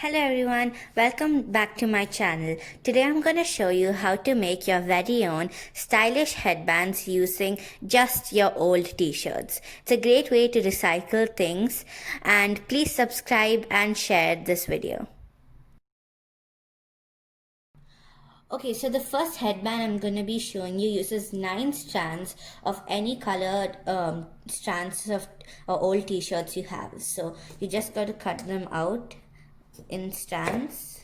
Hello everyone, welcome back to my channel. Today I'm going to show you how to make your very own stylish headbands using just your old t-shirts. It's a great way to recycle things, and please subscribe and share this video. Okay, so the first headband I'm going to be showing you uses 9 strands of any colored strands of old t-shirts you have. So you just got to cut them out in strands.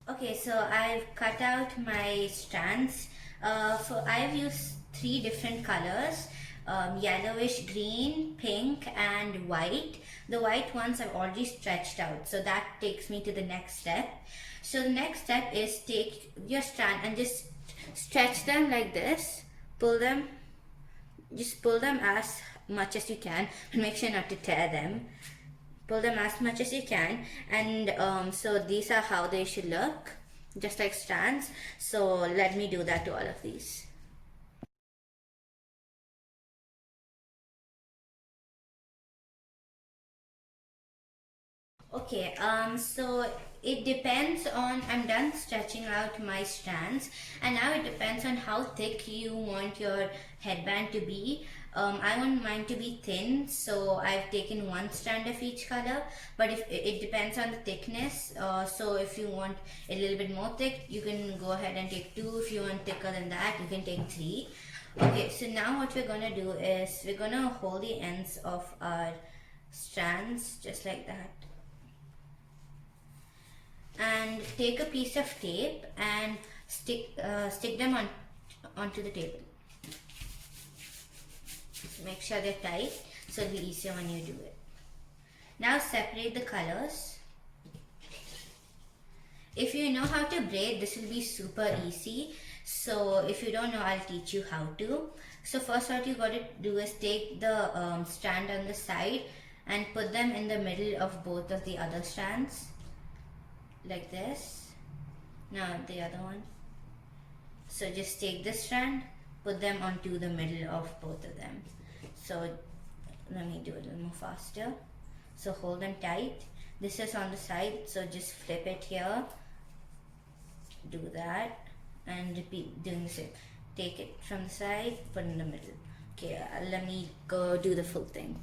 Okay, so I've cut out my strands. I've used 3 different colors, yellowish, green, pink and white. The white ones I've already stretched out, so that takes me to the next step. So the next step is take your strand and just stretch them like this. Pull them as much as you can, and make sure not to tear them. Pull them as much as you can, and so these are how they should look, just like strands. So let me do that to all of these. Okay, so it depends on, I'm done stretching out my strands, and now it depends on how thick you want your headband to be. I want mine to be thin, so I've taken 1 strand of each color, but if it depends on the thickness. So if you want a little bit more thick, you can go ahead and take 2. If you want thicker than that, you can take 3. Okay, so now what we're gonna do is we're gonna hold the ends of our strands just like that, and take a piece of tape and stick them onto the table. So make sure they're tight, so it'll be easier when you do it. Now separate the colors. If you know how to braid, this will be super easy. So if you don't know, I'll teach you how to. So first what you got to do is take the strand on the side and put them in the middle of both of the other strands, like this. Now the other one. So just take this strand, put them onto the middle of both of them. So let me do it a little more faster. So hold them tight. This is on the side, so just flip it here, do that, and repeat doing the same. Take it from the side, put in the middle. Okay, let me go do the full thing.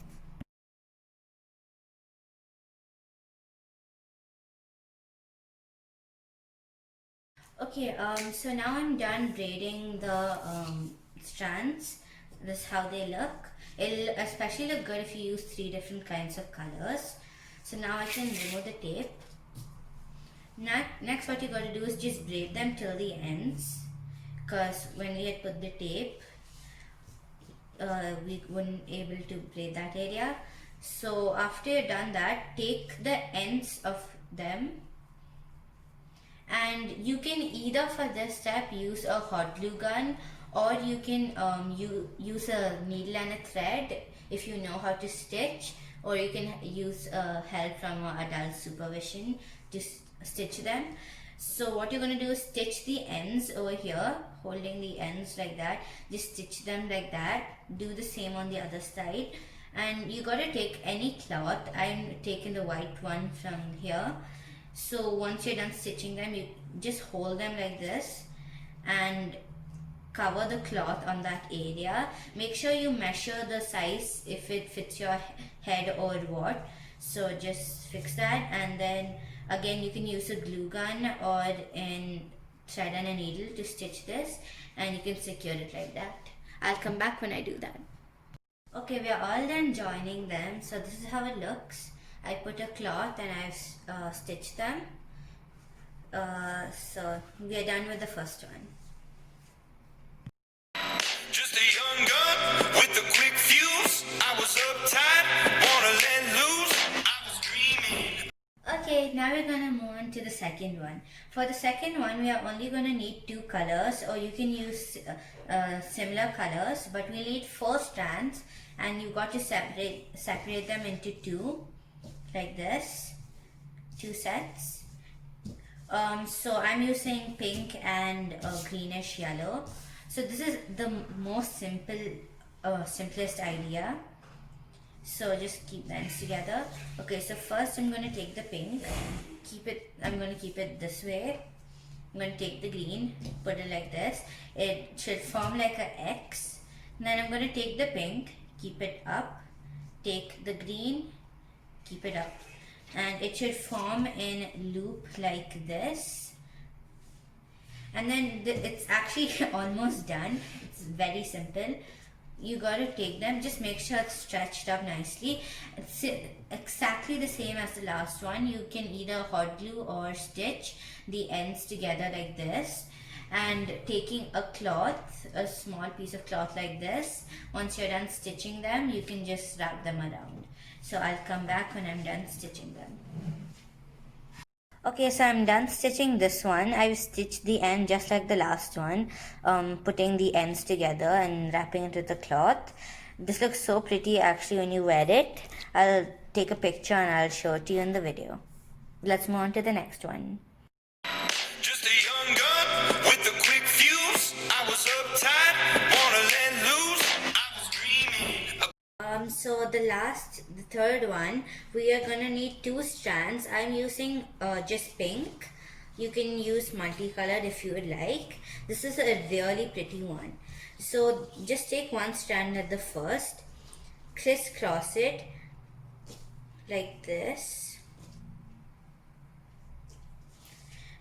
Okay, so now I'm done braiding the strands. This is how they look. It'll especially look good if you use 3 different kinds of colors. So now I can remove the tape. Next what you got to do is just braid them till the ends, because when we had put the tape, we weren't able to braid that area. So after you've done that, take the ends of them, and you can either for this step use a hot glue gun, or you can use a needle and a thread if you know how to stitch, or you can use help from adult supervision to stitch them. So what you're going to do is stitch the ends over here, holding the ends like that. Just stitch them like that. Do the same on the other side, and you got to take any cloth. I'm taking the white one from here. So once you're done stitching them, you just hold them like this and cover the cloth on that area. Make sure you measure the size if it fits your head or what. So just fix that, and then again you can use a glue gun or a thread and a needle to stitch this, and you can secure it like that. I'll come back when I do that. Okay, we are all done joining them. So this is how it looks. I put a cloth and I've stitched them. So we are done with the first one. Just a young gun with a quick fuse. I was uptight, wanna let loose. I was dreaming. Okay, now we're gonna move on to the second one. For the second one, we are only gonna need 2 colors, or you can use similar colors, but we need 4 strands, and you got to separate them into 2, like this, 2 sets. So I'm using pink and greenish yellow. So this is the most simplest idea. So just keep the ends together. Okay, so first I'm going to take the pink, I'm going to keep it this way. I'm going to take the green, put it like this. It should form like an X. Then I'm going to take the pink, keep it up, take the green, keep it up. And it should form in loop like this. And then it's actually almost done. It's very simple. You got to take them, just make sure it's stretched up nicely. It's exactly the same as the last one. You can either hot glue or stitch the ends together like this, and taking a cloth, a small piece of cloth like this, once you're done stitching them, you can just wrap them around. So I'll come back when I'm done stitching them. Okay, so I'm done stitching this one. I've stitched the end just like the last one, putting the ends together and wrapping it with the cloth. This looks so pretty actually when you wear it. I'll take a picture and I'll show it to you in the video. Let's move on to the next one. Just a young gun with a quick fuse. I was uptight, wanna let loose. I was dreaming. So the third one, we are gonna need 2 strands. I'm using just pink. You can use multicolored if you would like. This is a really pretty one. So just take 1 strand at the first, crisscross it like this.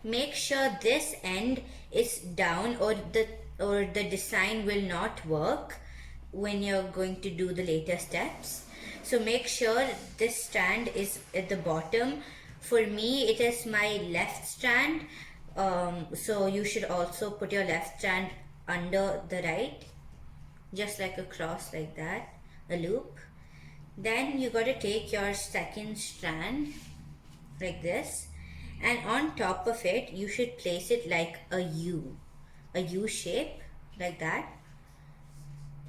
Make sure this end is down, or the design will not work when you're going to do the later steps. So make sure this strand is at the bottom. For me, it is my left strand, so you should also put your left strand under the right, just like a cross like that, a loop. Then you got to take your second strand like this, and on top of it you should place it like a U shape like that.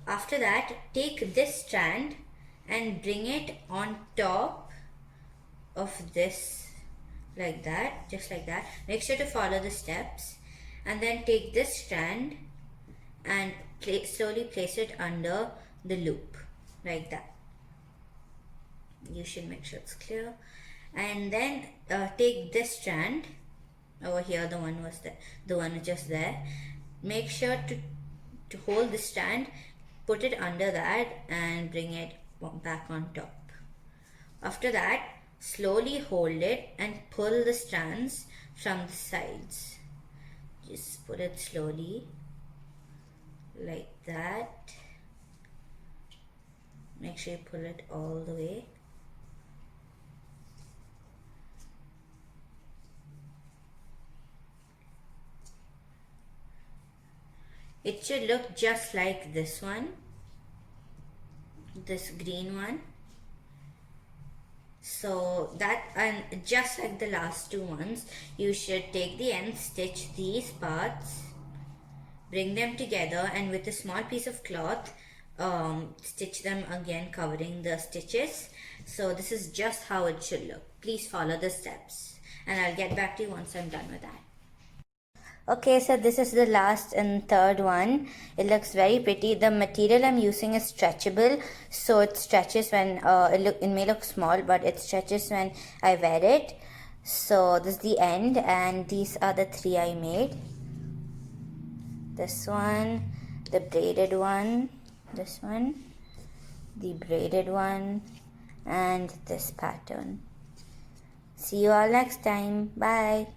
After that, take this strand and bring it on top of this like that, just like that. Make sure to follow the steps, and then take this strand and slowly place it under the loop like that. You should make sure it's clear. And then take this strand over here, the one just there. Make sure to hold the strand, put it under that and bring it back on top. After that, slowly hold it and pull the strands from the sides. Just put it slowly like that. Make sure you pull it all the way. It should look just like this one, this green one. So that, and just like the last 2 ones, you should take the end, stitch these parts, bring them together, and with a small piece of cloth, stitch them again, covering the stitches. So this is just how it should look. Please follow the steps, and I'll get back to you once I'm done with that. Okay, so this is the last and third one. It looks very pretty. The material I'm using is stretchable, so it stretches when it may look small, but it stretches when I wear it. So this is the end, and these are the 3 I made. This one, the braided one, this one, the braided one, and this pattern. See you all next time. Bye.